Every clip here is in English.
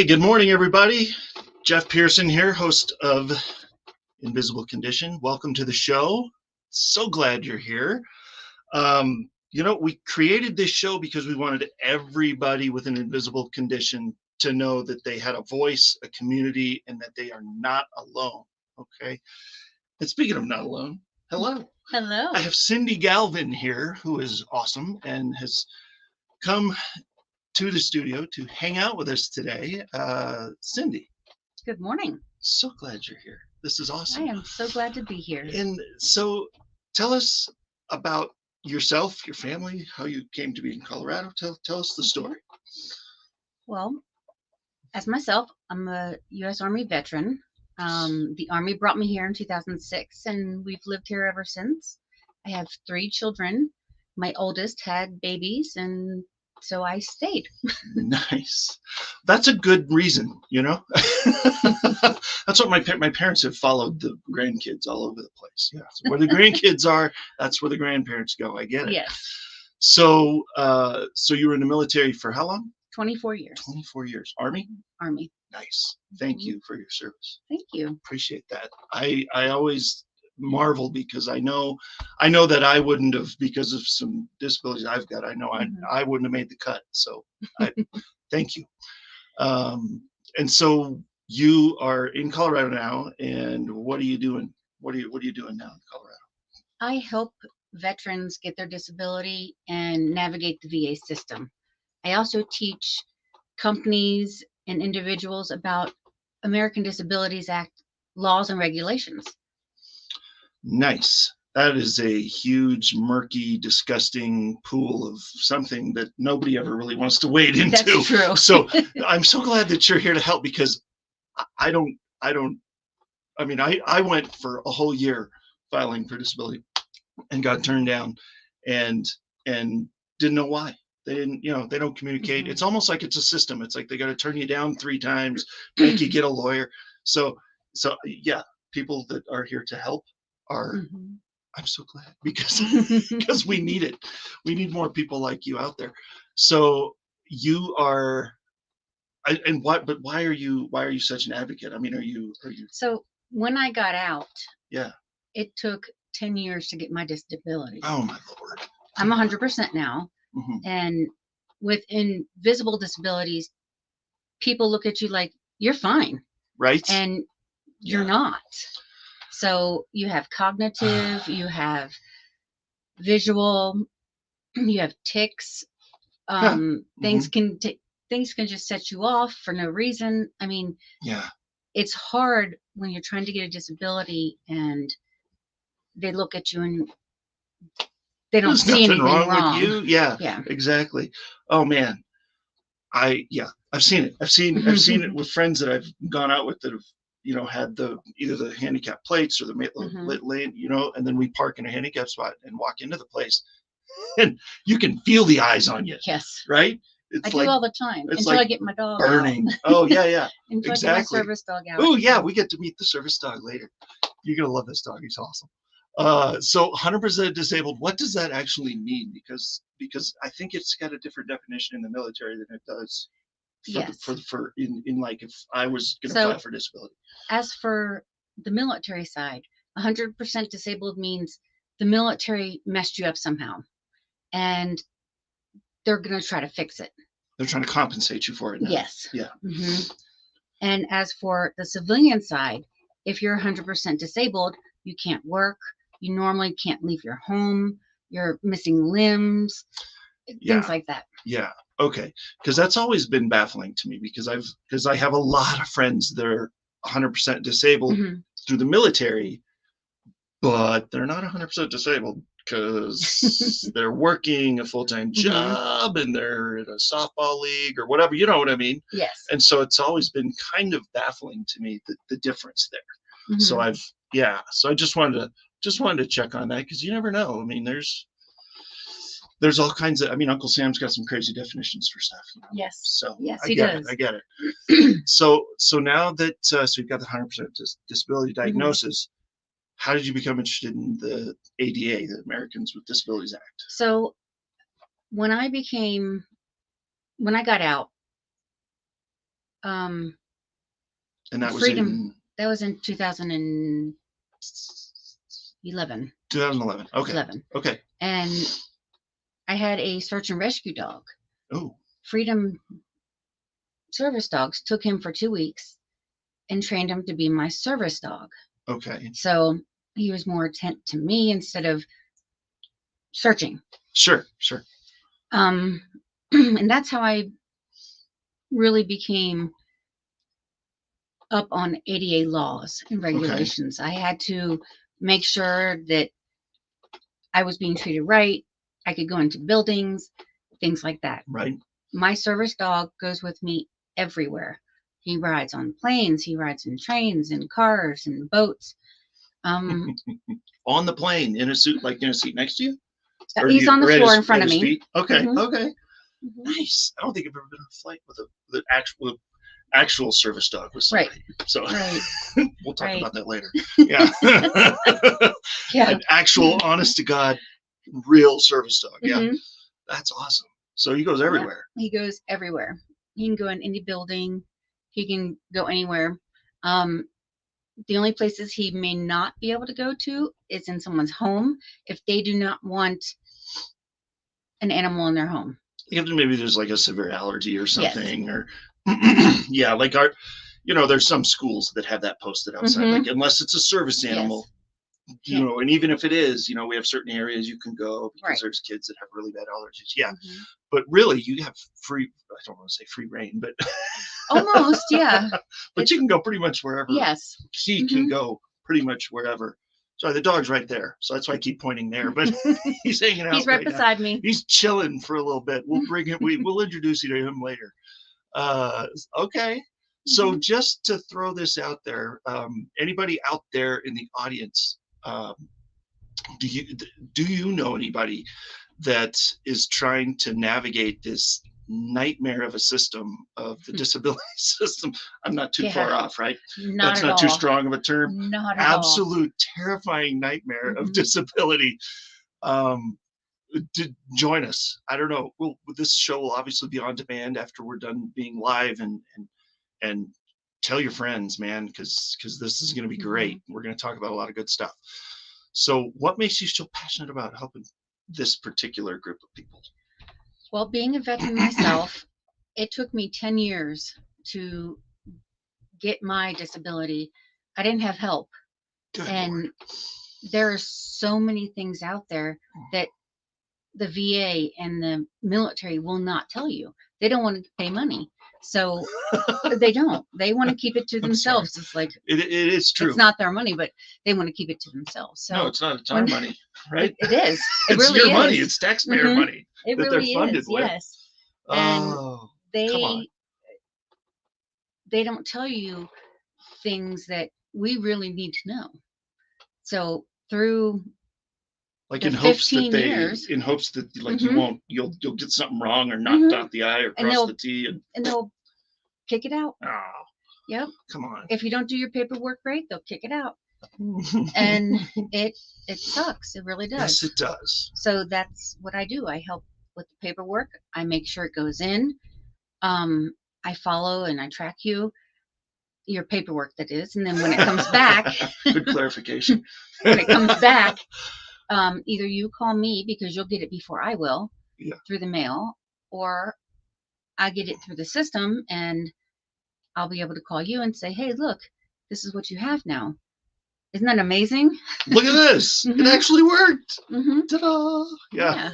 Hey, good morning, everybody. Jeff Pearson here, host of Invisible Condition. Welcome to the show. So glad you're here. We created this show because we wanted everybody with an invisible condition to know that they had a voice, a community, and that they are not alone. Okay. And speaking of not alone, hello. Hello. I have Cindy Galvin here, who is awesome and has come to the studio to hang out with us today. Cindy. Good morning. So glad you're here. This is awesome. I am so glad to be here. And so tell us about yourself, your family, how you came to be in Colorado. Tell us the story. Well, as myself, I'm a U.S. Army veteran. The Army brought me here in 2006, and we've lived here ever since. I have 3 children. My oldest had babies, and so I stayed. Nice. That's a good reason, you know. That's what my parents have followed the grandkids all over the place. Yeah, so where the grandkids are, that's where the grandparents go. I get it. Yes. So, so you were in the military for how long? 24 years. 24 years. Army? Army. Nice. Thank you for your service. Thank you. Appreciate that. I always marvel because I know that I wouldn't have, because of some disabilities I've got. I know I wouldn't have made the cut. So I thank you. And so you are in Colorado now, and what are you doing? What are you doing now in Colorado? I help veterans get their disability and navigate the VA system. I also teach companies and individuals about American Disabilities Act laws and regulations. Nice. That is a huge, murky, disgusting pool of something that nobody ever really wants to wade into. That's true. So I'm so glad that you're here to help, because I went for a whole year filing for disability and got turned down and didn't know why. They didn't, they don't communicate. It's almost like it's a system. It's like they got to turn you down 3 times, make you get a lawyer. So yeah, people that are here to help are, I'm so glad, because we need it. We need more people like you out there. So you are, but why are you such an advocate? I mean, are you? So when I got out, yeah, it took 10 years to get my disability. Oh my Lord. I'm 100% now. And with invisible disabilities, people look at you like you're fine. Right. And you're not. So you have cognitive, you have visual, you have tics. Things can just set you off for no reason. I mean, it's hard when you're trying to get a disability and they look at you and they don't see anything wrong with you. Yeah, exactly. Oh man, I've seen it. I've seen it with friends that I've gone out with that have had either the handicap plates or the lane, and then we park in a handicap spot and walk into the place, and you can feel the eyes on you. Yes. Right. I do all the time until I get my dog burning. out. Oh yeah. Until exactly. I get my service dog out. Oh yeah, we get to meet the service dog later. You're gonna love this dog. He's awesome. So 100% disabled. What does that actually mean? Because I think it's got a different definition in the military than it does for like if I was going to file for disability. As for the military side, 100% disabled means the military messed you up somehow, and they're going to try to fix it. They're trying to compensate you for it now. Yes. Yeah. And as for the civilian side, if you're 100% disabled, you can't work. You normally can't leave your home. You're missing limbs, things like that. Yeah. Okay. Because that's always been baffling to me, because I have a lot of friends that are 100% disabled through the military, but they're not 100% disabled because they're working a full-time job and they're in a softball league or whatever, you know what I mean? Yes. And so it's always been kind of baffling to me, the difference there. So I just wanted to check on that, because you never know. I mean, there's all kinds of, Uncle Sam's got some crazy definitions for stuff. Yes. So yes, I get it. So now that, so you've got the 100% disability diagnosis, how did you become interested in the ADA, the Americans with Disabilities Act? So when I got out, Um, And that was Freedom. in That was in 2011. 2011. Okay. 11. Okay. And I had a search and rescue dog. Oh. Freedom service dogs took him for 2 weeks and trained him to be my service dog. Okay. So he was more attent to me instead of searching. Sure. Sure. And that's how I really became up on ADA laws and regulations. Okay. I had to make sure that I was being treated right. I could go into buildings, things like that. Right. My service dog goes with me everywhere. He rides on planes, he rides in trains, in cars, in boats. On the plane, in a suit, like in a seat next to you? He's on the floor in front of me. Feet? Okay, Mm-hmm. Okay. Mm-hmm. Nice. I don't think I've ever been on a flight with an actual service dog with somebody. Right. So we'll talk about that later. Yeah. Yeah. An actual, honest to God, real service dog. Yeah. Mm-hmm. That's awesome. So he goes everywhere. Yeah, he goes everywhere. He can go in any building. He can go anywhere. The only places he may not be able to go to is in someone's home if they do not want an animal in their home. If maybe there's like a severe allergy or something, yes. Or yeah, like there's some schools that have that posted outside. Mm-hmm. Like unless it's a service animal, yes. And even if it is, we have certain areas you can go because there's kids that have really bad allergies. Yeah. Mm-hmm. But really you have free, I don't want to say free reign, but almost, yeah. But you can go pretty much wherever. Yes. He can go pretty much wherever. Sorry, the dog's right there. So that's why I keep pointing there, but he's hanging out. He's right beside me. He's chilling for a little bit. We'll bring him, we'll introduce you to him later. Okay. So just to throw this out there, anybody out there in the audience, do you know anybody that is trying to navigate this nightmare of a system of the disability system? I'm not too far off, right? That's not too strong of a term. Not at all. Absolute terrifying nightmare of disability. To join us. I don't know. This show will obviously be on demand after we're done being live, and tell your friends, man, because this is going to be great. We're going to talk about a lot of good stuff. So what makes you so passionate about helping this particular group of people? Well, being a veteran myself, it took me 10 years to get my disability. I didn't have help. Good and Lord. There are so many things out there that the VA and the military will not tell you. They don't want to pay money. So they don't. They want to keep it to themselves. It's like it is true. It's not their money, but they want to keep it to themselves. So no, it's not. It's our money, right? It is. It it's really your is. money. It's taxpayer money it that really they're funded is, with. Yes. Oh, and come on. They don't tell you things that we really need to know. So through like in hopes that like you'll get something wrong or not dot the I or cross the T and they'll kick it out. Oh, yep. Come on. If you don't do your paperwork right, they'll kick it out. And it sucks. It really does. Yes, it does. So that's what I do. I help with the paperwork. I make sure it goes in. I follow and I track your paperwork, that is, and then when it comes back, good clarification. When it comes back, either you call me because you'll get it before I will through the mail, or I get it through the system and I'll be able to call you and say, hey, look, this is what you have now. Isn't that amazing? Look at this. It actually worked. Ta-da. Yeah.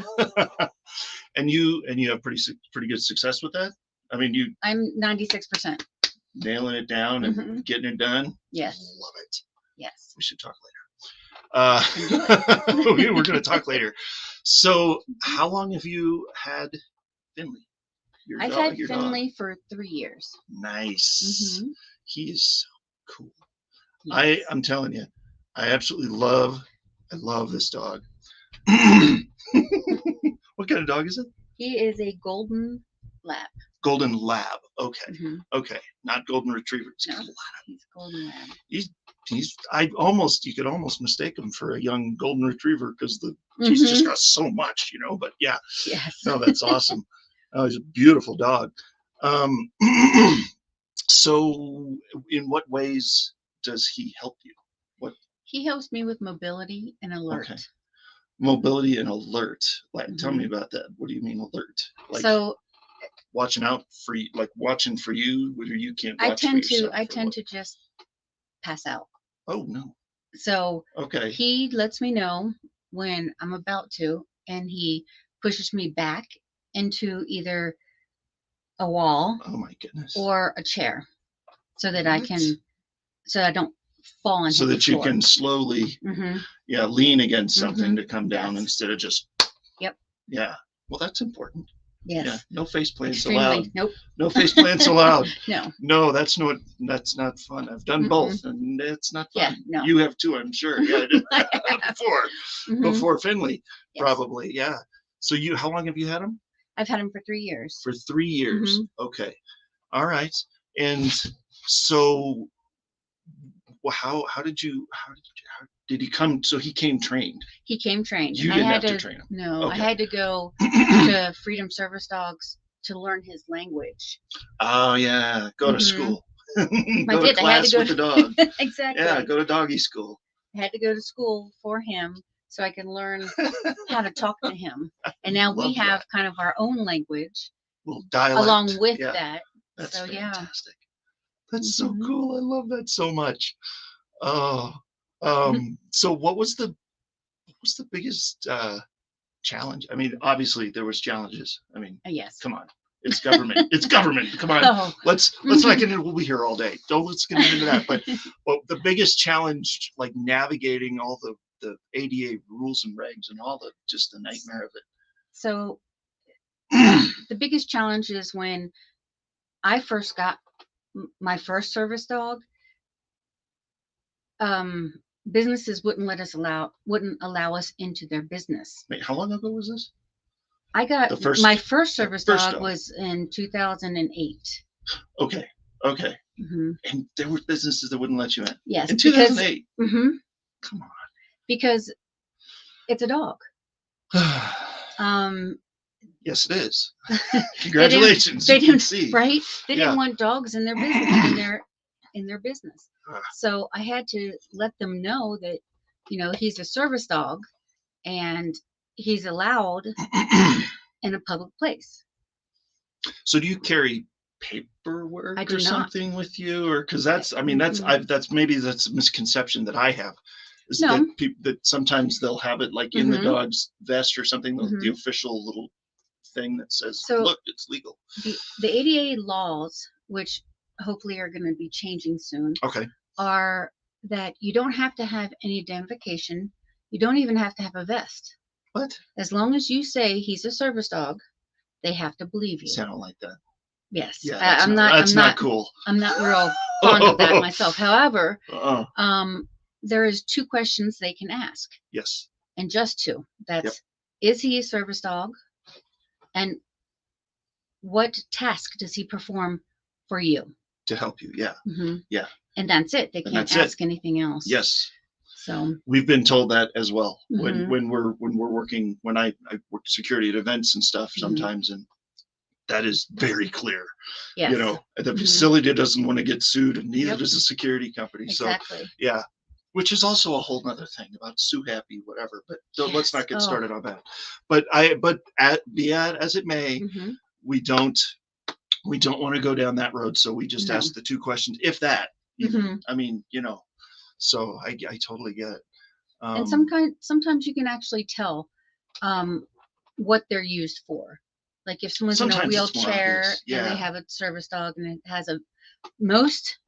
And you have pretty good success with that? I mean, I'm 96%. Nailing it down and getting it done? Yes. Love it. Yes. We should talk later. We're going to talk later. So how long have you had Finley? I've had Finley for 3 years. Nice. He is so cool. Yes. I'm telling you, I absolutely love this dog. What kind of dog is it? He is a golden lab. Golden lab. Okay. Okay. Not golden retriever. He's golden lab. He's you could almost mistake him for a young golden retriever because he's just got so much, but yeah. Yes. No, that's awesome. Oh, he's a beautiful dog. So, in what ways does he help you? What? He helps me with mobility and alert. Okay. Mobility and alert. Like, tell me Mhm. about that. What do you mean alert? Like So watching out for you, like watching for you, where you can't I watch for tend to yourself, I or tend what? to just pass out. Oh no. So Okay. he lets me know when I'm about to, and he pushes me back into either a wall Oh my goodness. or a chair so that I What? can, so I don't fall and So hit the that you floor. can slowly, Mm-hmm. yeah, lean against something Mm-hmm. to come down Yes. instead of just. Yep. Yeah. Well, that's important. Yes. Yeah. No face plants Extremely. allowed. Nope. No face plants allowed. No. No, that's not fun. I've done Mm-mm. both, and it's not fun. Yeah. No. You have too, I'm sure. Yeah, I did. before Mm-hmm. before Finley, Yes. probably. Yeah. So how long have you had him? I've had him for 3 years. For 3 years. Mm-hmm. Okay. All right. And so, well, how did he come? So he came trained. He came trained. You I didn't had have to train him. No, I Okay. had to go to Freedom Service Dogs to learn his language. Oh yeah, go to Mhm. school. I Go to did. I had class to go with the dog. exactly. Yeah, go to doggy school. I had to go to school for him so I can learn how to talk to him. And now we Love have that. kind of our own language Little dialect. along with Yeah, that. that's So yeah. fantastic. That's so Mhm. cool. I love that so much. Oh, so what was the biggest challenge? I mean, obviously there was challenges. I mean, Yes. come on, it's government. It's government. Come on, Oh. let's not get into. We'll be here all day. Let's get into that. But the biggest challenge, like navigating all the ADA rules and regs and all just the nightmare of it. So the biggest challenge is when I first got my first service dog. Businesses wouldn't allow us into their business. Wait, how long ago was this? I got my first service dog was in 2008. Okay. Mm-hmm. And there were businesses that wouldn't let you in. Yes, in 2008. Mm-hmm. Come on. Because it's a dog. Yes, it is. Congratulations. They didn't, right? They Yeah. didn't want dogs in their business. in their business. So I had to let them know that, he's a service dog and he's allowed in a public place. So do you carry paperwork or something with you, or because that's a misconception that I have, is that sometimes they'll have it like in the dog's vest or something, the official little thing that says, look, it's legal. The ADA laws, which hopefully are going to be changing soon, are that you don't have to have any identification. You don't even have to have a vest. What? As long as you say he's a service dog, they have to believe you. See, I don't like that. Yes. Yeah, that's not cool. I'm not real fond of that myself. However, there is 2 questions they can ask. Yes. And just 2. That's, is he a service dog? And what task does he perform for you? To help you, yeah. Mm-hmm. Yeah. And that's it. They can't ask anything else. Yes. So we've been told that as well. When we're working, when I work security at events and stuff sometimes, and that is very clear. Yes. The facility doesn't want to get sued, and neither does the security company. Exactly. So yeah, which is also a whole nother thing about sue happy, whatever. But let's not get started on that. But be that as it may, we don't want to go down that road. So we just ask the 2 questions, if that. Even. I mean, so I totally get it. And sometimes you can actually tell what they're used for. Like if someone's in a wheelchair and they have a service dog and it has most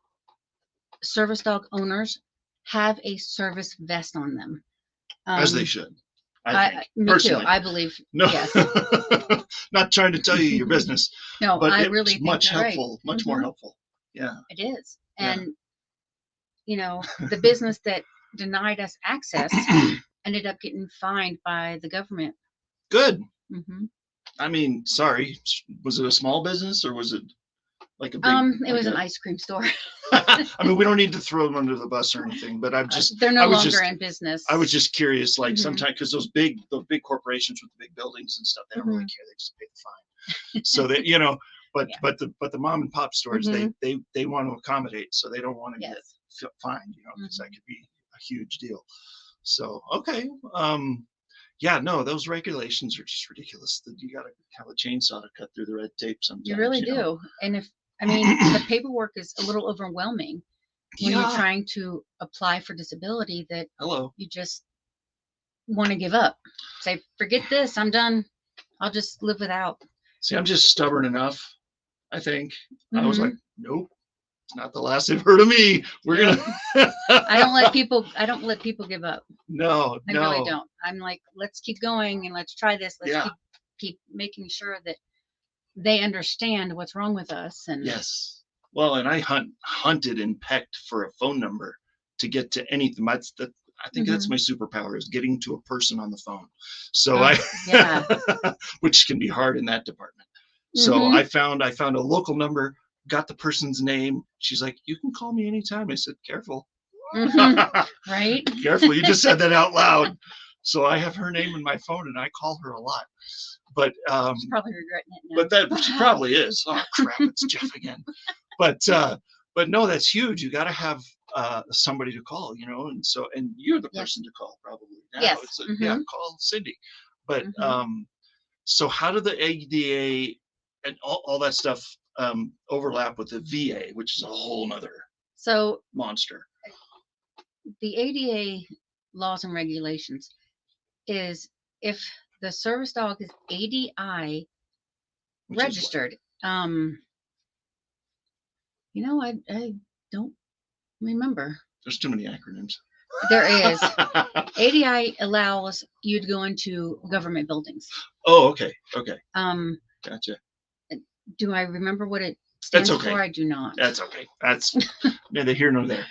service dog owners have a service vest on them. As they should. I think, me personally. too. I believe. No. Yes. Not trying to tell you your business. No, but I it's really think much you're helpful, right. much more helpful. Yeah. It is. And the business that denied us access ended up getting fined by the government. Good. Mm-hmm. I mean, sorry, was it a small business or was it like a big? It was an ice cream store. I mean, we don't need to throw them under the bus or anything, but they're no longer in business. I was just curious, like sometimes, because those big corporations with the big buildings and stuff, they don't really care. They just pay the fine. So that, But Yeah. but the mom and pop stores, Mhm. they want to accommodate, so they don't want to Yes. get fined, because that Mhm. could be a huge deal. So okay, yeah, no, those regulations are just ridiculous. That you got to have a chainsaw to cut through the red tape sometimes. You really you know? do. And the paperwork is a little overwhelming when you're Yeah. trying to apply for disability that Hello. you just want to give up. Say, forget this, I'm done. I'll just live without. See, I'm just stubborn enough. I think I was Mhm. like, nope, it's not the last they've heard of me. We're Yeah. gonna. I don't let people give up. No, I really no. don't. I'm like, let's keep going and let's try this. Let's Yeah. keep making sure that they understand what's wrong with us. And Yes. Well, and I hunted and pecked for a phone number to get to anything. I think that's Mhm. my superpower, is getting to a person on the phone. So yeah. which can be hard in that department. So Mhm. I found a local number, got the person's name. She's like, "You can call me anytime." I said, "Careful." Mhm. Right? Careful, you just said that out loud. So I have her name in my phone and I call her a lot. But She's probably regretting it now. but that she probably is. Oh crap, it's Jeff again. But no, that's huge. You got to have somebody to call, and you're the Yes. person to call probably now. Yes. It's Mhm. call Cindy. But Mhm. so how do the ADA and all that stuff overlap with the VA, which is a whole nother So monster? the ADA laws and regulations is if the service dog is ADI Which is what? registered. I don't remember. There's too many acronyms. There is. ADI allows you to go into government buildings. Oh, okay. Okay. Gotcha. Do I remember what it That's stands okay. for? I do not. That's okay. That's neither here nor there,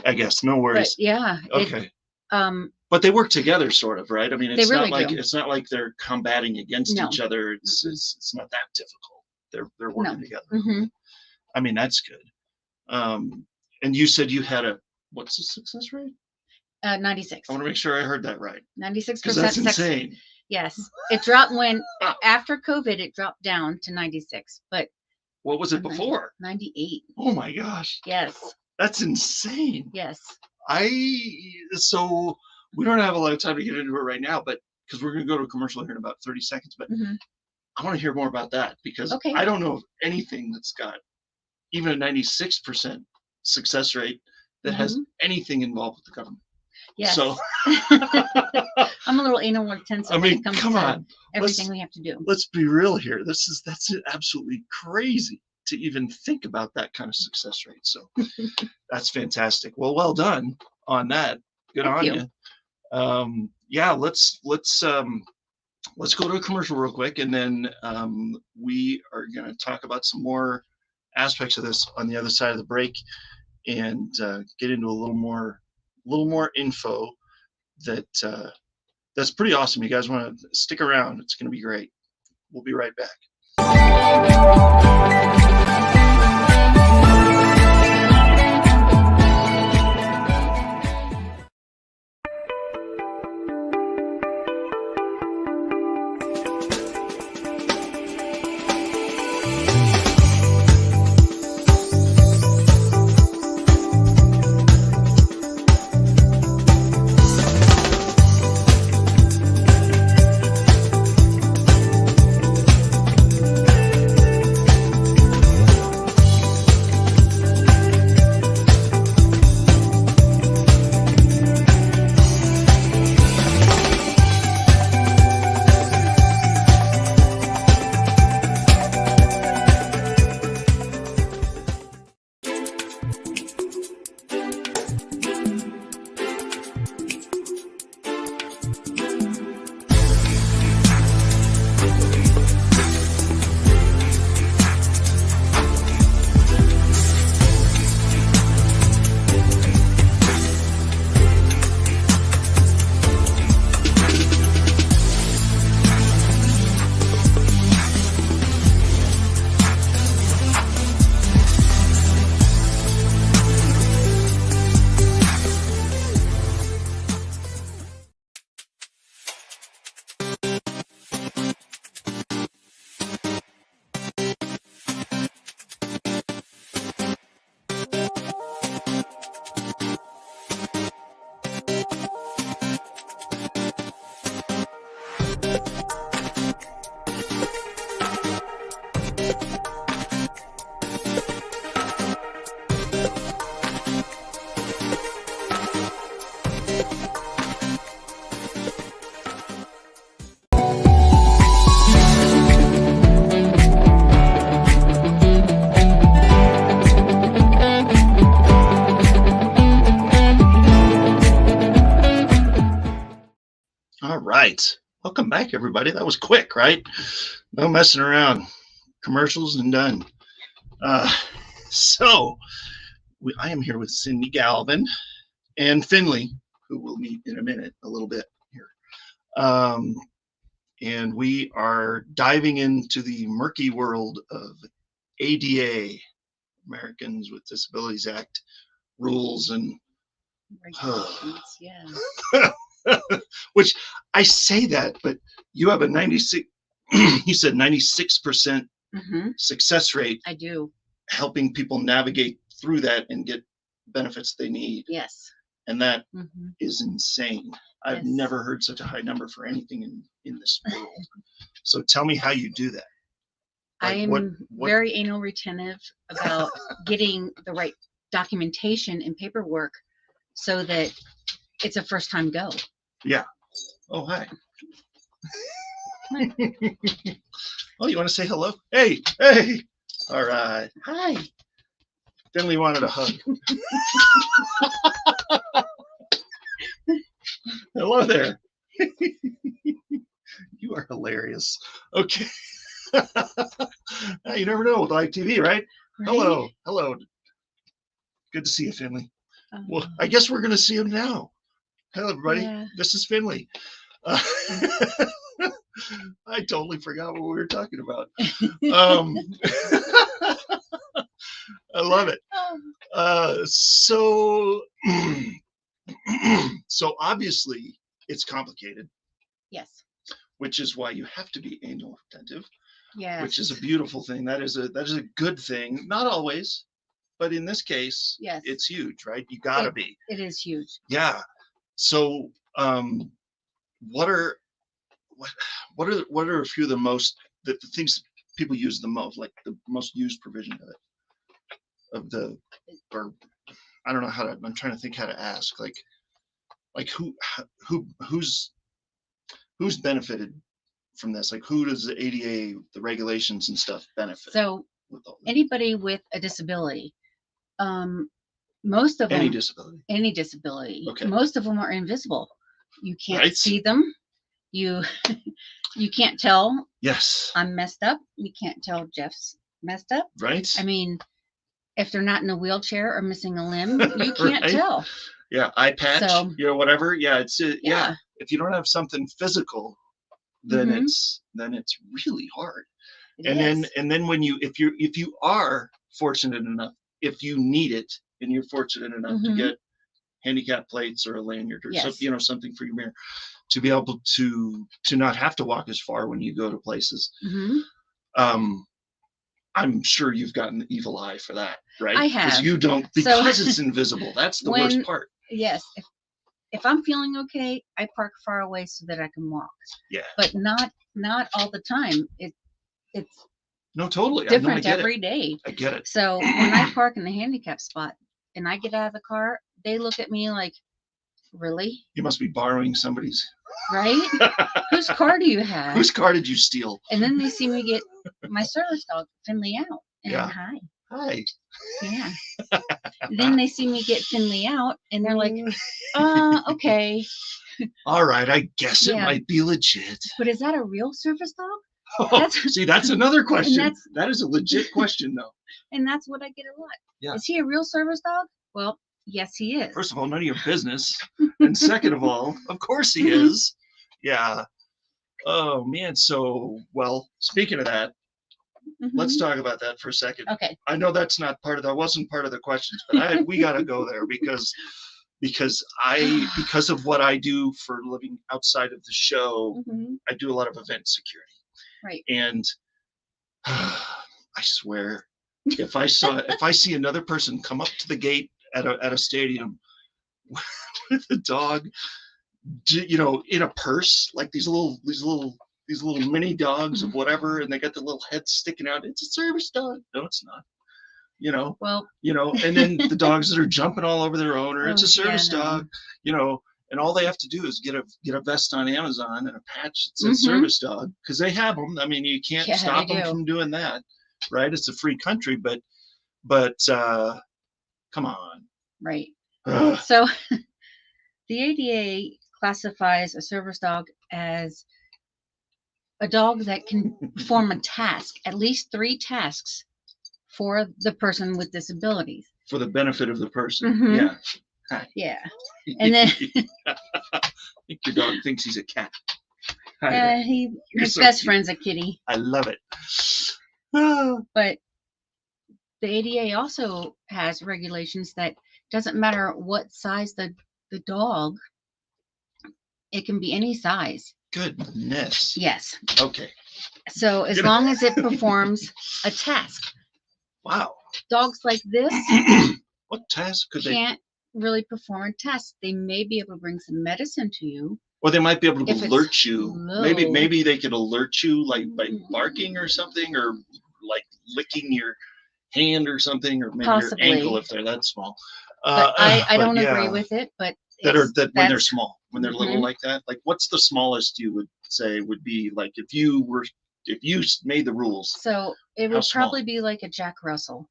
I guess. No But worries. yeah, Okay. um, But they work together, sort of, right? I mean, they it's really not like do. it's not like they're combating against No. each other. It's not that difficult. They're working No. together. Mhm. I mean, that's good. And you said you had what's the success rate? 96. I want to make sure I heard that right, 96% because that's insane. Yes, it dropped after COVID. It dropped down to 96, but What was it before? 98. Oh my gosh, Yes, that's insane. yes. So we don't have a lot of time to get into it right now, but because we're going to go to a commercial here in about 30 seconds, but Mhm. I want to hear more about that, because Okay. I don't know of anything that's got even a 96% success rate that has anything involved with the government. Yes. So I'm a little anal retentive I when mean, it comes come to on. everything we have to do. Let's be real here. That's absolutely crazy to even think about that kind of success rate. So that's fantastic. Well done on that. Good Thank on you. you. Yeah, let's go to a commercial real quick, and then we are going to talk about some more aspects of this on the other side of the break, and get into a little more info that's pretty awesome. You guys want to stick around? It's going to be great. We'll be right back. All right. Welcome back, everybody. That was quick, right? No messing around. Commercials and done. Uh, so, I am here with Cindy Galvin and Finley, who we'll meet in a minute, a little bit here. And we are diving into the murky world of ADA, Americans with Disabilities Act rules and regulations. Yeah. which I say that, but you have a 96, you said 96% success rate. I do. Helping people navigate through that and get benefits they need. Yes. And that is insane. I've Yes. never heard such a high number for anything in this world. So tell me how you do that. Like I'm very anal retentive about getting the right documentation and paperwork so that it's a first time go. Yeah. Oh, hi. Oh, you want to say hello? Hey, hey. All right. Hi. Finley wanted a hug. Hello there. You are hilarious. Okay. You never know with live TV, right? Hello. Hello. Good to see you, Finley. Well, I guess we're going to see him now. Hello, everybody. Yeah. This is Finley. I totally forgot what we were talking about. I love it. So obviously it's complicated. Yes. Which is why you have to be anal retentive. Yeah. Which is a beautiful thing. That is a good thing. Not always, but in this case, yes, it's huge, right? You gotta be. It is huge. Yeah. So what are a few of the things people use the most, like the most used provision of the, or I don't know how to, I'm trying to think how to ask, like who's benefited from this? Like who does the ADA, the regulations and stuff benefit? So anybody with a disability, most of them, any disability, okay. Most of them are invisible. You can't see them. You can't tell. Yes. I'm messed up. You can't tell Jeff's messed up. Right. I mean, if they're not in a wheelchair or missing a limb, you can't tell. Yeah, eye patch, so, whatever. Yeah, it's yeah. If you don't have something physical, then it's really hard. And then when if you are fortunate enough, if you need it and you're fortunate enough to get handicap plates or a lanyard or something, something for your mirror, to be able to not have to walk as far when you go to places. I'm sure you've gotten the evil eye for that, right? I have. Because you don't, because it's invisible. That's the worst part. Yes. If I'm feeling okay, I park far away so that I can walk. Yeah. But not all the time. It's no, totally different every day. I get it. So when I park in the handicap spot and I get out of the car, they look at me like, really? You must be borrowing somebody's. Right? Whose car do you have? Whose car did you steal? And then they see me get my service dog, Finley, out. And hi. Hi. Yeah. Then they see me get Finley out and they're like, okay. All right, I guess it might be legit. But is that a real service dog? Oh, see, that's another question. That is a legit question, though. And that's what I get a lot. Yeah. Is he a real service dog? Well, yes, he is. First of all, none of your business. And second of all, of course he is. Yeah. Oh, man. So, well, speaking of that, let's talk about that for a second. Okay. I know that's not wasn't part of the questions, but we got to go there because of what I do for a living outside of the show, I do a lot of event security. Right. And I swear, if I see another person come up to the gate at a stadium with a dog, in a purse, like these little mini dogs of whatever, and they got the little heads sticking out. It's a service dog. No, it's not. Well, and then the dogs that are jumping all over their owner. It's a service dog. And all they have to do is get a vest on Amazon and a patch that says service dog, because they have them. I mean, you can't stop them from doing that, right? It's a free country, but come on. Right. So the ADA classifies a service dog as a dog that can perform a task, at least 3 tasks for the person with disabilities. For the benefit of the person. Mhm. Yeah. Hi. Yeah. And then I think your dog thinks he's a cat. Hi there. You're his so best cute. friend's a kitty. I love it. Ah. But the ADA also has regulations that doesn't matter what size the dog, it can be any size. Goodness. Yes. Okay. So as long as it performs a task. Wow. Dogs like this What task could they? can't really perform a task. They may be able to bring some medicine to you. Or they might be able to If it's alert you. low. Maybe they could alert you like by barking or something, or like licking your hand or something, or maybe Possibly. your ankle if they're that small. But I but don't yeah, agree with it. But that when they're that's- small, when they're little Mhm. like that. Like, what's the smallest you would say would be like if you made the rules? So it How would small? probably be like a Jack Russell.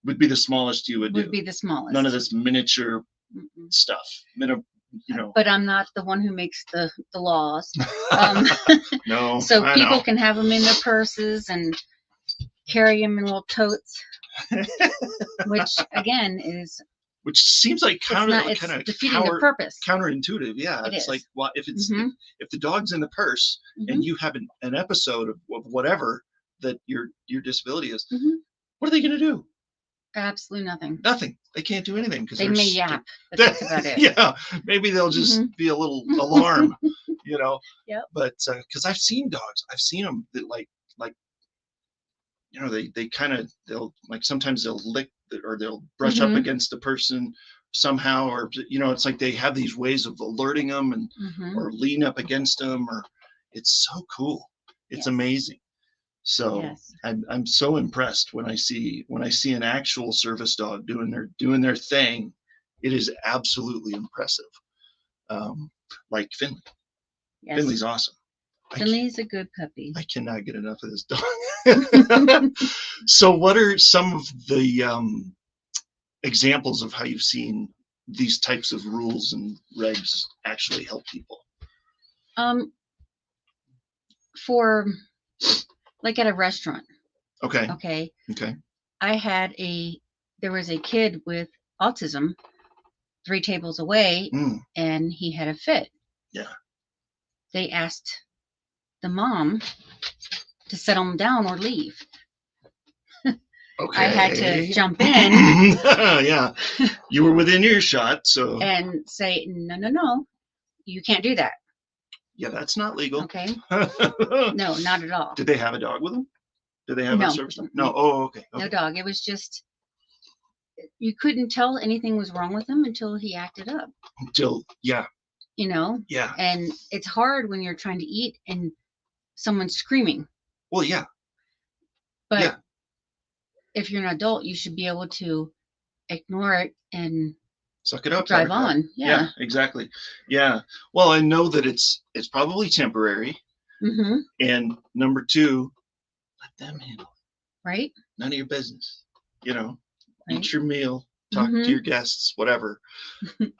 Would be the smallest you would do. Would be the smallest. None of this miniature Mm-mm. stuff. But I'm not the one who makes the laws. No. So I people know. can have them in their purses and carry them in little totes, which again is Which seems like it's defeating the purpose. counterintuitive. Yeah, It it's is. like, well, if it's Mhm. if the dog's in the purse Mhm. and you have an episode of whatever that your disability is, Mhm. what are they going to do? Absolutely nothing. Nothing. They can't do anything because They may yap, but they're- that's about it. Yeah, maybe they'll just Mhm. be a little alarm, Yep. But because I've seen dogs, I've seen them that like they kind of they'll like sometimes they'll lick or they'll brush up Mhm. against the person somehow, or it's like they have these ways of alerting them and Mhm. or lean up against them, or it's so cool. It's Yes. amazing. So Yes. I'm so impressed when I see an actual service dog doing their thing. It is absolutely impressive. Like Finley. Yes. Finley's awesome. Finley's a good puppy. I cannot get enough of this dog. So what are some of the examples of how you've seen these types of rules and regs actually help people? For like at a restaurant. Okay. Okay. Okay. There was a kid with autism 3 tables away, and he had a fit. Yeah. They asked the mom to settle him down or leave. Okay. I had to jump in. Yeah. You were within earshot, so. And say, no, you can't do that. Yeah, that's not legal. Okay. No, not at all. Did they have a dog with them? Did they have No. a service dog? No. Oh, okay. No dog. It was just, you couldn't tell anything was wrong with him until he acted up. Yeah. Yeah. And it's hard when you're trying to eat and someone's screaming. Well, yeah. But yeah. If you're an adult, you should be able to ignore it and suck it up. Drive on. Yeah. Exactly. Yeah. Well, I know that it's probably temporary. Mm-hmm. And number 2, let them handle it. Right. None of your business. Right. Eat your meal, talk to your guests, whatever.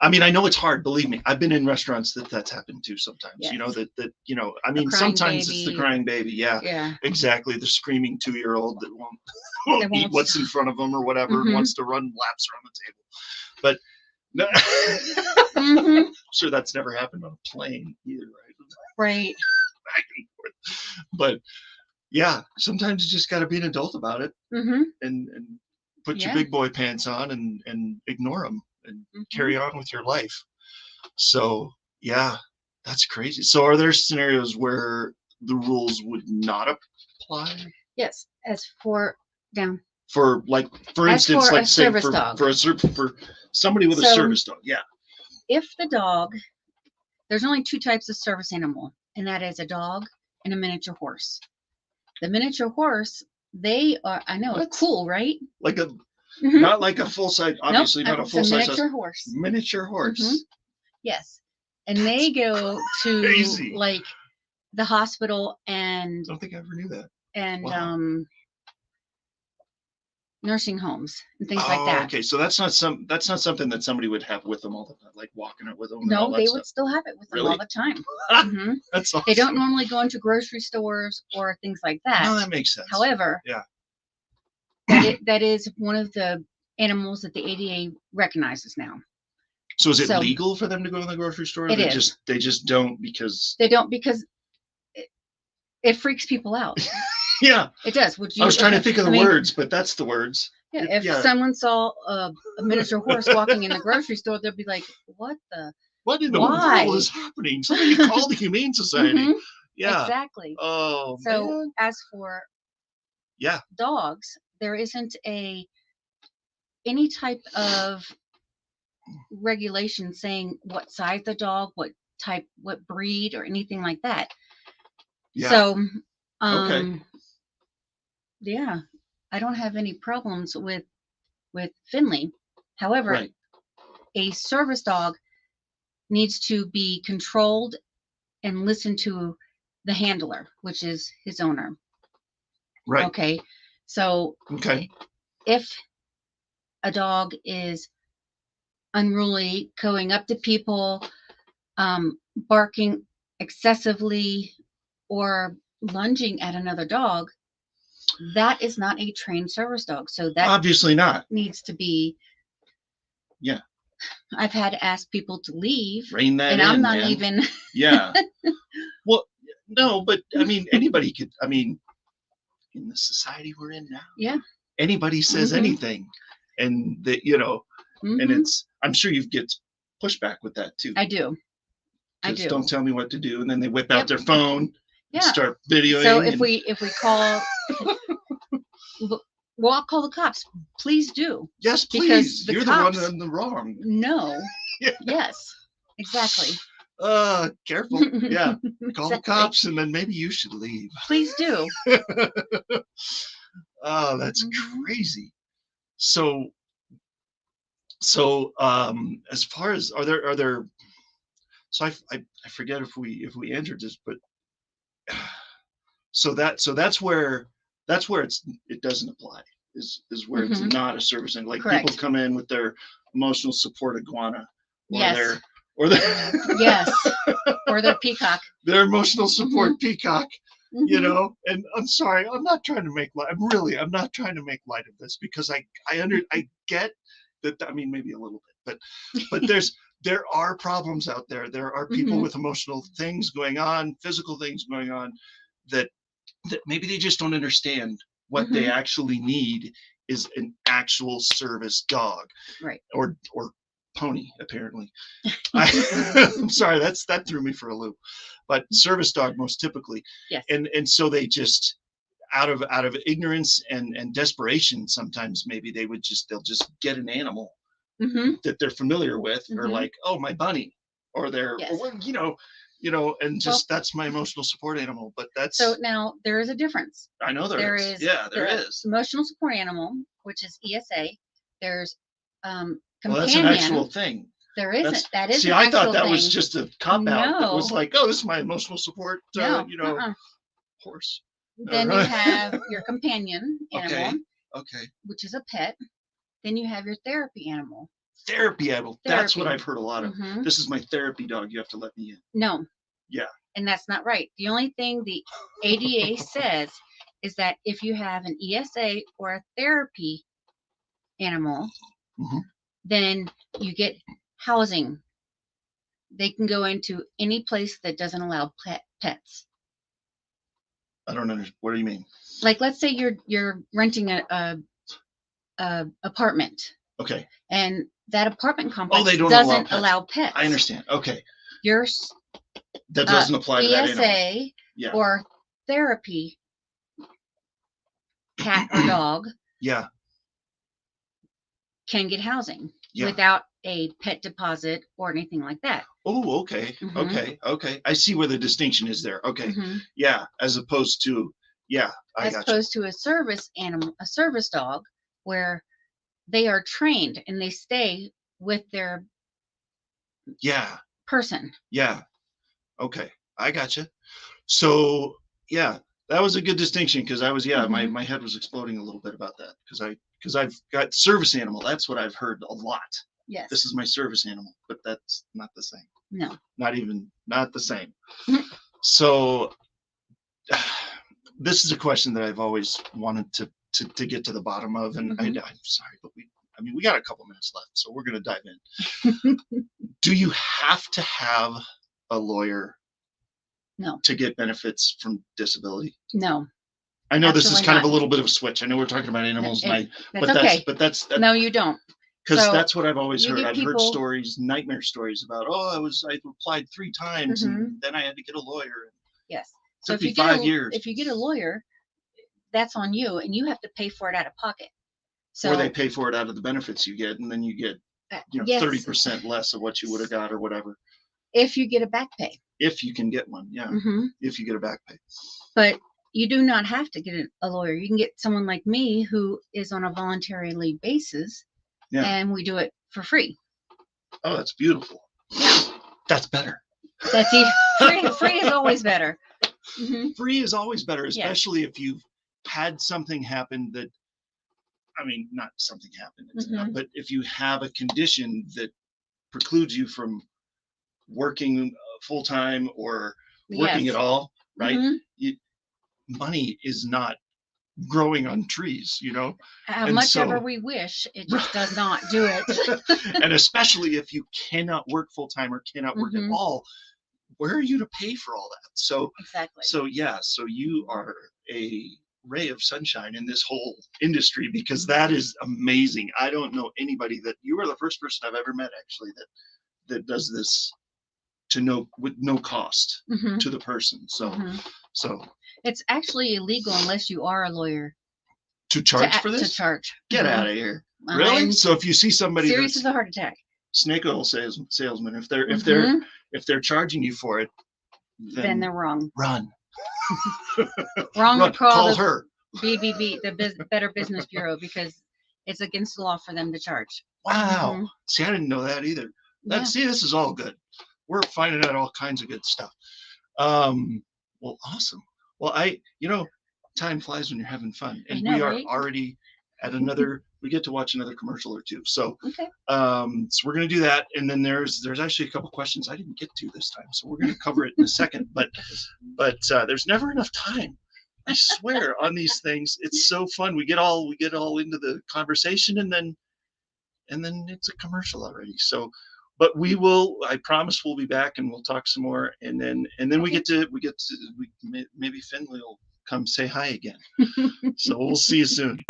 I mean, I know it's hard. Believe me, I've been in restaurants that's happened to sometimes. Yes. I mean, sometimes it's the crying baby. Yeah. Yeah. Exactly. The screaming 2-year-old that won't eat what's in front of them or whatever, and wants to run laps around the table. But no, I'm sure that's never happened on a plane either, right? Right. Back and forth. But yeah, sometimes you just got to be an adult about it and put your big boy pants on and ignore them and carry on with your life. So yeah, that's crazy. So are there scenarios where the rules would not apply? Yes. For instance, like say dog. for somebody with a service dog. Yeah. If the dog, there's only 2 types of service animal, and that is a dog and a miniature horse. The miniature horse, they are, I know, it's cool, right? Like not like a full size, obviously nope, not a full size. Miniature horse. Miniature horse. Yes. And they go to crazy. Like the hospital and. I don't think I ever knew that. And wow. nursing homes and things like Oh, that. okay. So that's not something that somebody would have with them all the time, like walking it with them and all No, that they stuff. would still have it with them all Really? the time. Hmm. That's awesome. They don't normally go into grocery stores or things like that. No, that makes sense. However, Yeah. that is one of the animals that the ADA recognizes now. So is it So- legal for them to go to the grocery store? It is. They just don't because They don't because it freaks people out. yeah. It does. Would you? I was trying to think of the I mean, words, but that's the words. Yeah, It- if someone saw a miniature horse walking in the grocery store, they'd be like, "What the?" What in the Why? world is happening? Somebody call the Humane Society. Mhm, Yeah. exactly. Oh So man. as for Yeah. dogs, there isn't any type of regulation saying what size the dog, what type, what breed, or anything like that. Yeah. So, Okay. yeah, I don't have any problems with Finley. However, Right. a service dog needs to be controlled and listen to the handler, which is his owner. Right. Okay. So Okay. if a dog is unruly, going up to people, barking excessively, or lunging at another dog, that is not a trained service dog. So that Obviously not. needs to be. Yeah. I've had to ask people to leave, Rein that and in, I'm not man. even. Yeah. Well, no, but I mean, anybody could. I mean, in the society we're in now, Yeah. anybody says Mhm. anything, and that and Mhm. it's. I'm sure you get pushback with that too. I do. I Just do. don't tell me what to do, and then they whip out Yep. their phone and Yeah. start videoing. So if and- we call, well, I'll call the cops. Please do. yes, because please, the you're cops- the one in the wrong. No. Yeah. Yes. Exactly. Careful. Yeah, call the Exactly. cops, and then maybe you should leave. Please do. Oh, that's Mhm. crazy. So as far as are there so I forget if we answered this, but so that's where it doesn't apply is where it's Mhm. not a service and like Correct. people come in with their emotional support iguana or Yes. their Yes. Or their peacock. their emotional support peacock. Mhm. And I'm sorry, I'm not trying to make light. I'm not trying to make light of this because I get that. I mean, maybe a little bit, but there are problems out there. There are people Mhm. with emotional things going on, physical things going on, that maybe they just don't understand what they Mhm. actually need is an actual service dog, Right. or pony apparently. I'm sorry, that threw me for a loop, but service dog most typically. Yes. And so they just out of ignorance and desperation, sometimes maybe they'll just get an animal Mhm. that they're familiar with, or Mhm. like, oh, my bunny, or their Yes. or and just that's my emotional support animal. But that's So now there is a difference. I know there is. Yeah, there the is. emotional support animal, which is ESA. There's Well, companion. that's an actual thing. There isn't. That is See, an I actual thought that thing. was just a cop out. That was No. like, oh, this is my emotional support, No. horse. Then you Alright. have your companion animal, Okay. which is a pet. Then you have your therapy animal. Therapy animal. That's what Therapy. I've heard a lot of. Mhm. This is my therapy dog. You have to let me in. No. Yeah. And that's not right. The only thing the ADA says is that if you have an ESA or a therapy animal, Mhm. then you get housing. They can go into any place that doesn't allow pets. I don't understand. What do you mean? Like, let's say you're renting a apartment, Okay. and that apartment complex they don't doesn't allow allow pets. I understand. Okay. Yours That doesn't apply to that animal. ESA Yeah. or therapy cat or dog Yeah. can get housing Yeah. without a pet deposit or anything like that. Oh, okay. Mhm. Okay. I see where the distinction is there. Okay. Mhm. Yeah. As opposed to, I As got you. opposed to a service animal, a service dog, where they are trained and they stay with their Yeah. person. Yeah. Okay. I got you. So, yeah. That was a good distinction because I was, yeah, Mhm. my head was exploding a little bit about that because I've got service animal. That's what I've heard a lot. Yes. This is my service animal, but that's not the same. No. Not the same. Mhm. So this is a question that I've always wanted to get to the bottom of, and Mhm. I'm sorry, but we got a couple minutes left, so we're going to dive in. Do you have to have a lawyer No. to get benefits from disability? No. I know this is Absolutely kind of a not. little bit of a switch. I know we're talking about animals, That's but okay. that's No, you don't. because So, that's what I've always you heard. get I've heard people- stories, nightmare stories about, I applied 3 times Mhm. and then I had to get a lawyer. Yes. It So took if me you get 5 years. if you get a lawyer, that's on you, and you have to pay for it out of pocket. So Or they pay for it out of the benefits you get, and then you get yes, 30% less of what you would have got or whatever. if you get a back pay. If you can get one, yeah. Hmm. If you get a back pay. But you do not have to get a lawyer. You can get someone like me who is on a voluntary basis, Yeah. and we do it for free. Oh, that's beautiful. Yeah. That's better. That's free is always better. Hmm. Free is always better, especially if you've had something happen that, not something happen, but if you have a condition that precludes you from working full time or working Yes. at all, right? Mhm. Money is not growing on trees, How And much so- ever we wish, it just does not do it. And especially if you cannot work full time or cannot work at Mhm. all, where are you to pay for all that? So Exactly. so you are a ray of sunshine in this whole industry because that is amazing. I don't know anybody you are the first person I've ever met actually that does this with no cost Mhm. to the person. So Mhm. so It's actually illegal unless you are a lawyer to charge for to this? charge. Get Mhm. out of here. Really? I'm So if you see somebody serious that's as a heart attack. snake oil salesman, if Mhm. they're charging you for it, Then they're wrong. run. Wrong Run. to call Call the her. BBB, the Better Business Bureau, because it's against the law for them to charge. Wow. Mhm. See, I didn't know that either. Yeah. See, this is all good. We're finding out all kinds of good stuff. Well, awesome. Well, time flies when you're having fun, and know, we are right? already at we get to watch another commercial or two. So, Okay. so we're going to do that. And then there's actually a couple questions I didn't get to this time. So we're going to cover it in a second, but there's never enough time. I swear on these things. It's so fun. We get all into the conversation and then it's a commercial already. So, but I promise we'll be back and we'll talk some more. And then Okay. maybe Finley will come say hi again. So we'll see you soon.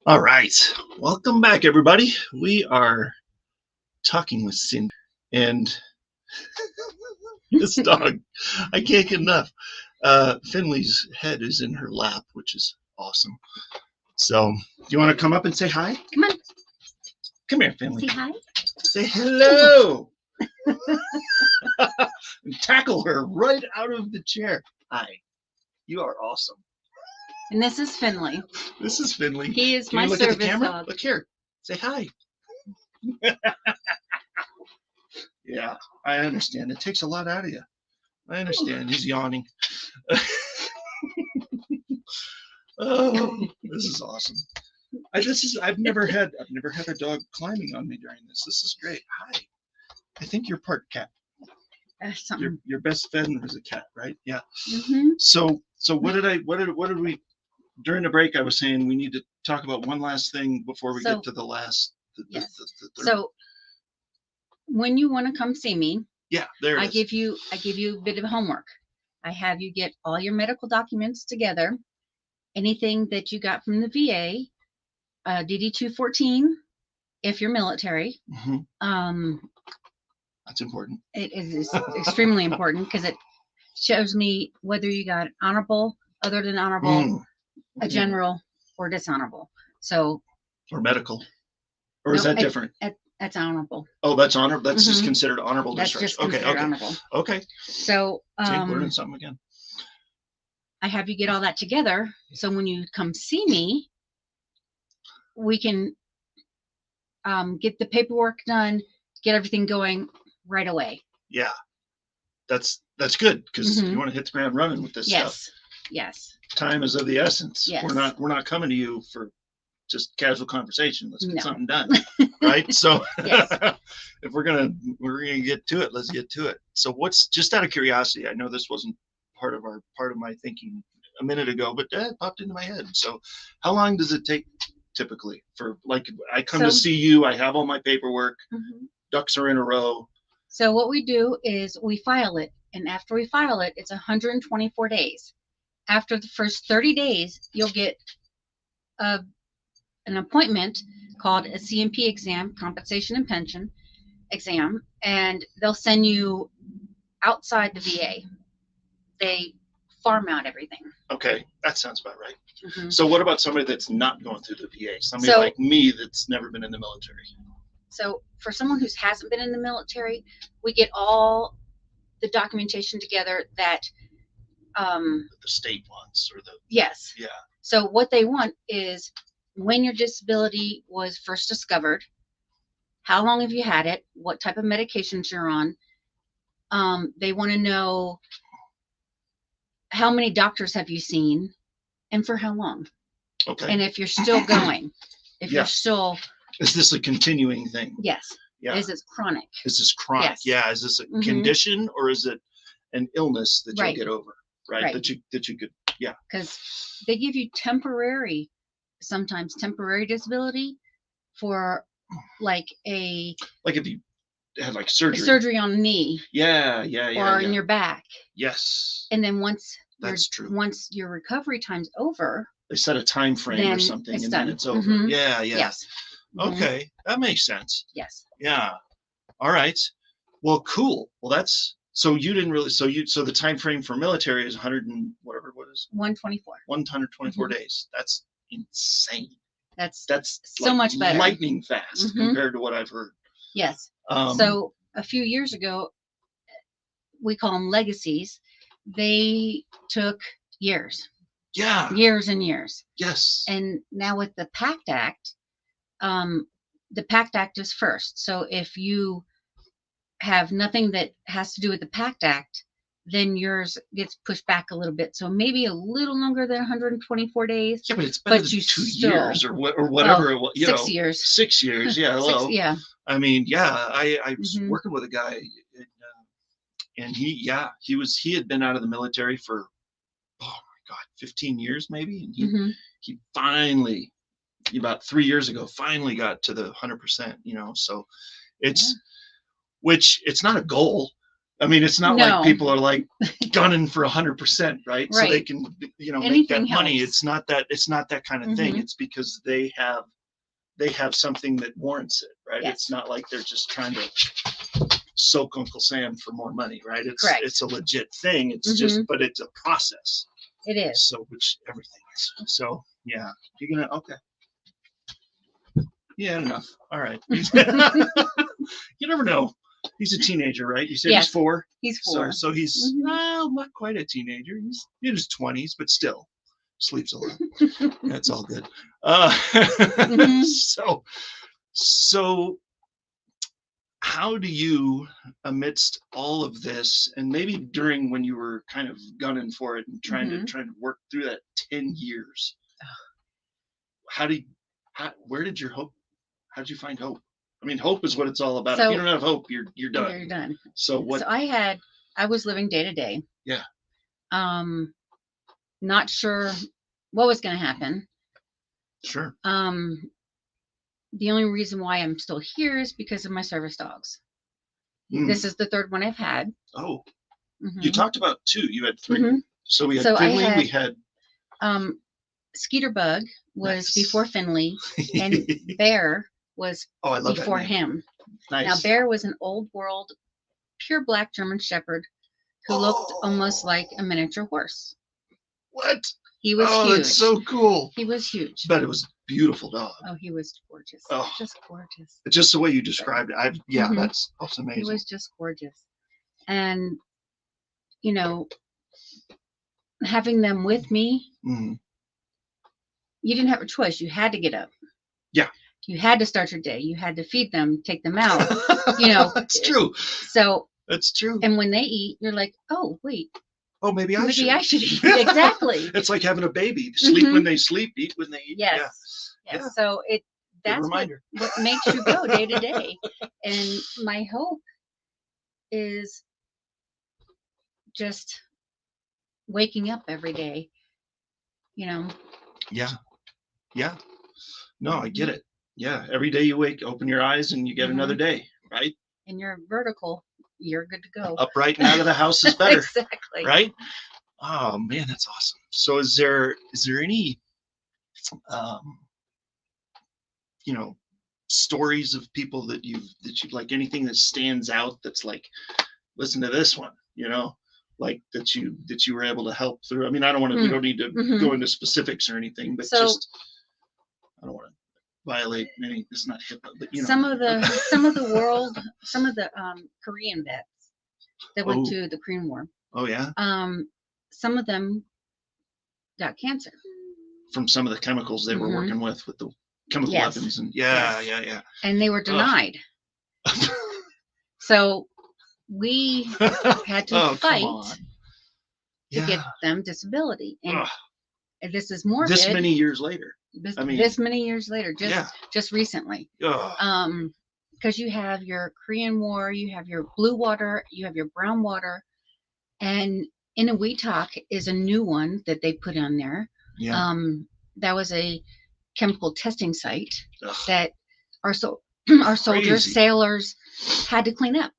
All right. Welcome back, everybody. We are talking with Cindy, and this dog, I can't get enough. Finley's head is in her lap, which is awesome. So, do you want to come up and say hi? Come on, Come here, Finley. say hi. Say hello. And tackle her right out of the chair. Hi. You are awesome. And this is Finley. This is Finley. He is Can my you look at the service camera? dog. Look here. Say hi. Yeah, I understand. It takes a lot out of you. I understand. He's yawning. Oh, this is awesome. I've never had a dog climbing on me during this. This is great. Hi. I think you're part cat. Something. Your best friend was a cat, right? Yeah. Mm-hmm. So what did we during the break? I was saying we need to talk about one last thing before we get to the last. Yes. The third. So when you want to come see me, yeah, there it is. I give you a bit of homework. I have you get all your medical documents together, anything that you got from the VA, DD 214, if you're military. Mm-hmm. That's important. It is extremely important because it shows me whether you got honorable, other than honorable, a general, or dishonorable. So. Or medical. Or is that different? That's honorable. Oh, that's honorable. That's just considered honorable discharge. That's just considered honorable. Okay. So learning something again. I have you get all that together. So when you come see me, we can get the paperwork done, get everything going right away. Yeah, that's good because you want to hit the ground running with this stuff. Yes. Time is of the essence. Yes. We're not coming to you for just casual conversation. Let's get something done, right? So if we're gonna get to it, let's get to it. So what's, just out of curiosity, I know this wasn't part of my thinking a minute ago, but that popped into my head. So how long does it take typically for, like, I come to see you, I have all my paperwork, ducks are in a row. So what we do is we file it, and after we file it, it's 124 days. After the first 30 days, you'll get an appointment called a CMP exam, compensation and pension exam, and they'll send you outside the VA. They farm out everything. Okay, that sounds about right. So what about somebody that's not going through the VA? Somebody like me that's never been in the military. So for someone who hasn't been in the military, we get all the documentation together that the state wants, or the yeah. So what they want is when your disability was first discovered, how long have you had it, what type of medications you're on. They want to know how many doctors have you seen and for how long. Okay. And if you're still going, if you're still. Is this a continuing thing? Yes. Yeah. Is this chronic? Is this chronic? Yes. Yeah. Is this a condition, or is it an illness that you'll get over? Right. That you could. Yeah. Because they give you sometimes temporary disability for like if you had like surgery on the knee. Yeah. Or in your back. Yes. And then once your recovery time's over, they set a time frame or something, and then it's over. Yeah. Yes. Okay, that makes sense. Yes. Yeah. All right. Well, cool. Well, that's, so you didn't really, so the time frame for military is 100 and whatever, what is it? 124. 124 days. That's insane. That's so like much better. Lightning fast compared to what I've heard. Yes. So a few years ago, we call them legacies. They took years. Yeah. Years and years. Yes. And now with the PACT Act, the PACT Act is first. So if you have nothing that has to do with the PACT Act, then yours gets pushed back a little bit. So maybe a little longer than 124 days. Yeah, but it's better than 2 years or whatever it was. 6 years. 6 years. Yeah. Hello. Yeah. I mean, yeah, I was working with a guy, and he had been out of the military for, oh my God, 15 years maybe. And he finally, about 3 years ago, finally got to the 100%, so it's, which it's not a goal. I mean, it's not No. like people are like gunning for 100%, right? So they Right. can, make Anything that money. helps. It's not that kind of thing. Mhm. It's because they have something that warrants it, right? Yes. It's not like they're just trying to soak Uncle Sam for more money, right? Correct. It's a legit thing. It's just, Mhm. but it's a process. It is. So, which everything is. So, yeah, you're gonna okay. Yeah, enough. All right. You never know. He's a teenager, right? You said Yes. he's 4. He's 4. So he's Mhm. well, not quite a teenager. He's in his 20s, but still sleeps a lot. That's all good. Mhm. So how do you, amidst all of this, and maybe during when you were kind of gunning for it and trying Mhm. to work through that 10 years, where did your hope? How did you find hope? I mean, hope is what it's all about. If you So don't have hope, you're done. you're done. So what? So I was living day to day. Yeah. Not sure what was going to happen. Sure. The only reason why I'm still here is because of my service dogs. Mm. This is the 3rd one I've had. Oh, Mhm. you talked about 2. You had 3. Mhm. So we had So Finley. I We had Skeeter Bug was Nice. before Finley, and Bear was oh, I love before that name. him. Nice. Now Bear was an old world, pure black German Shepherd who looked almost like a miniature horse. What? He was Oh, huge. that's so cool. He was huge. But it was a beautiful dog. Oh, he was gorgeous. Oh. Just gorgeous. Just the way you described it. Mhm. That's amazing. He was just gorgeous. And, having them with me, Mhm. you didn't have a choice. You had to get up. Yeah. You had to start your day. You had to feed them, take them out. That's true. So That's true. And when they eat, you're like, oh, wait. Oh, maybe I should. Maybe I should eat. Exactly. It's like having a baby. Sleep when they sleep, eat when they eat. Yes. Yeah. Yes. So that's what makes you go day to day. And my hope is just waking up every day, Yeah. Yeah. No, I get it. Yeah. Every day you open your eyes and you get another day, right? And you're vertical, you're good to go. Upright and out of the house is better. Exactly. Right? Oh man, that's awesome. So is there any stories of people that you like, anything that stands out that's like, listen to this one, like that you were able to help through? I mean, I don't want to we don't need to go into specifics or anything, but just I don't want to violate any, it's not HIPAA, but some of the Korean vets that went to the Korean War. Oh yeah. Some of them got cancer from some of the chemicals they were working with the chemical weapons, and yeah. And they were denied. So we had to fight to get them disability, and this is morbid. This many years later. This many years later, just recently. Because you have your Korean War, you have your blue water, you have your brown water, and Inuitak is a new one that they put on there. Yeah. That was a chemical testing site that our soldiers, sailors had to clean up.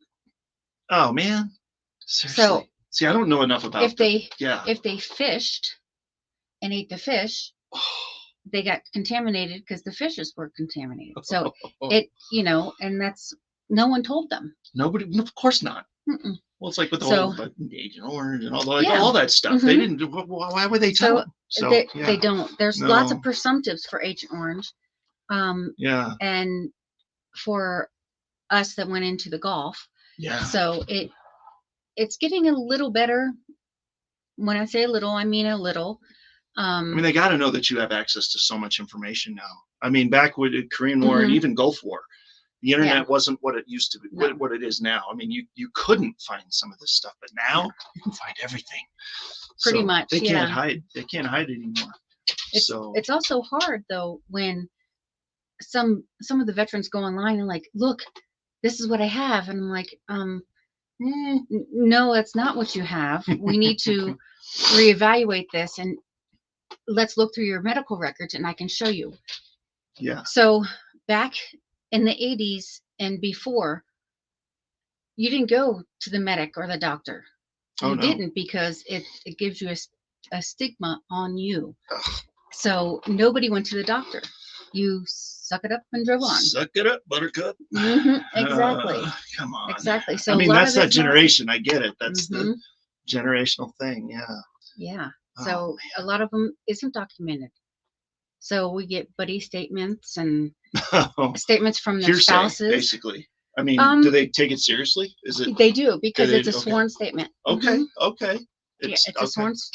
Oh man. Seriously. So see, I don't know enough about if they fished and ate the fish, they got contaminated because the fishes were contaminated. So and that's, no one told them. Nobody, of course not. Mm-mm. Well, it's like with the whole Agent Orange and all that stuff. They didn't. Why would they tell them? So they don't. There's lots of presumptives for Agent Orange. And for us that went into the Gulf. Yeah. So it's getting a little better. When I say a little, I mean a little. I mean, they got to know that you have access to so much information now. I mean, back with the Korean War and even Gulf War, the internet wasn't what it used to be, what it is now. I mean, you couldn't find some of this stuff, but now you can find everything. Pretty much. They can't hide. They can't hide it anymore. It's also hard though when some of the veterans go online and like, look, this is what I have, and I'm like, no, that's not what you have. We need to reevaluate this, and let's look through your medical records, and I can show you. Yeah. So back in the 80s and before, you didn't go to the medic or the doctor. Oh, You no. didn't, because it gives you a stigma on you. Ugh. So nobody went to the doctor. You suck it up and drove on. Suck it up, buttercup. Exactly. Come on. Exactly. So I mean, a lot that's of that it's not- generation. I get it. That's Mhm. the generational thing. Yeah. Yeah. Oh, So a lot of them isn't documented. So we get buddy statements and statements from their Hearsay, spouses. basically. I mean, do Um, they take it seriously? Is it? They do, because they- it's a okay. sworn statement. Okay. Mhm. Okay. Yeah, it's okay.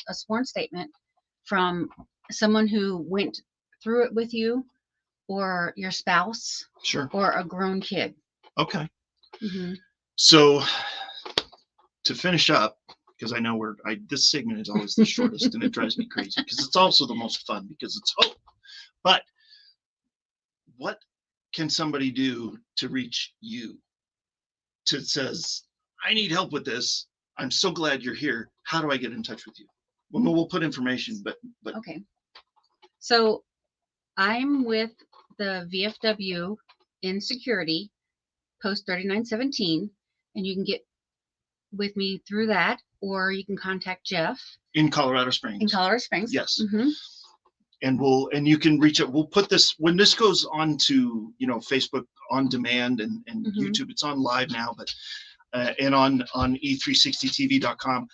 a sworn statement from someone who went through it with you, or your spouse, Sure. or a grown kid. Okay. Hmm. So to finish up, because I know this segment is always the shortest, and it drives me crazy because it's also the most fun because it's hope. But what can somebody do to reach you? To says, I need help with this. I'm so glad you're here. How do I get in touch with you? Well, we'll put information, but Okay. So I'm with the VFW in security, post 3917, and you can get with me through that, or you can contact Jeff in Colorado Springs. in Colorado Springs. Yes. Mm-hmm. And you can reach out. We'll put this when this goes on to Facebook on demand and Mm-hmm. YouTube. It's on live now, but and on e360tv.com.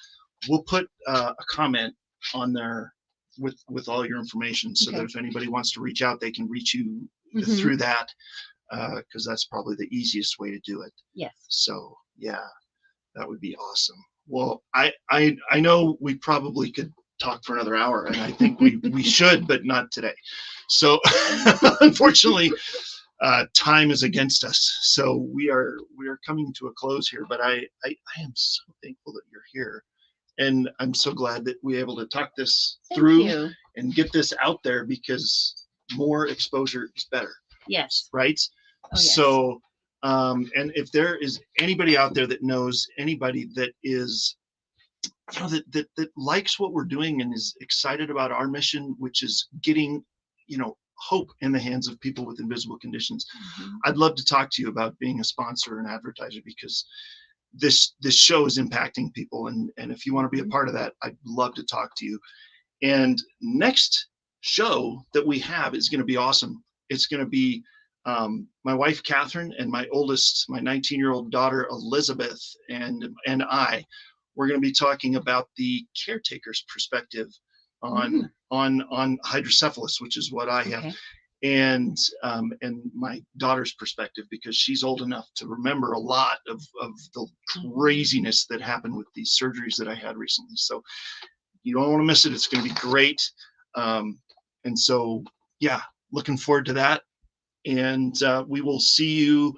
We'll put a comment on there with all your information, so Okay. that if anybody wants to reach out, they can reach you Mm-hmm. through that, because that's probably the easiest way to do it. Yes. So yeah, that would be awesome. Well, I know we probably could talk for another hour, and I think we should, but not today. So unfortunately, time is against us. So we are coming to a close here. But I am so thankful that you're here, and I'm so glad that we're able to talk this through and get this out there, because more exposure is better. Yes. Right. Oh, yes. So. And if there is anybody out there that knows anybody that is, that likes what we're doing and is excited about our mission, which is getting, hope in the hands of people with invisible conditions, Mm-hmm. I'd love to talk to you about being a sponsor and advertiser, because this show is impacting people. And if you want to be a part of that, I'd love to talk to you. And next show that we have is going to be awesome. It's going to be my wife Catherine and my 19-year-old daughter Elizabeth and we're going to be talking about the caretaker's perspective on hydrocephalus, which is what I have, and my daughter's perspective, because she's old enough to remember a lot of the craziness that happened with these surgeries that I had recently. So you don't want to miss it. It's going to be great. And so, yeah, looking forward to that. And we will see you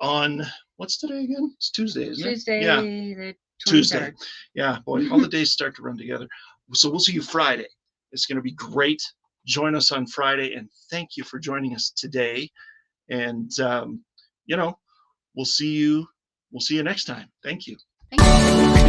on, what's today again? It's Tuesday, isn't it? Tuesday, yeah. the 23rd. Tuesday. Yeah, boy, all the days start to run together. So we'll see you Friday. It's going to be great. Join us on Friday, and thank you for joining us today. And, we'll see you next time. Thank you. Thank you.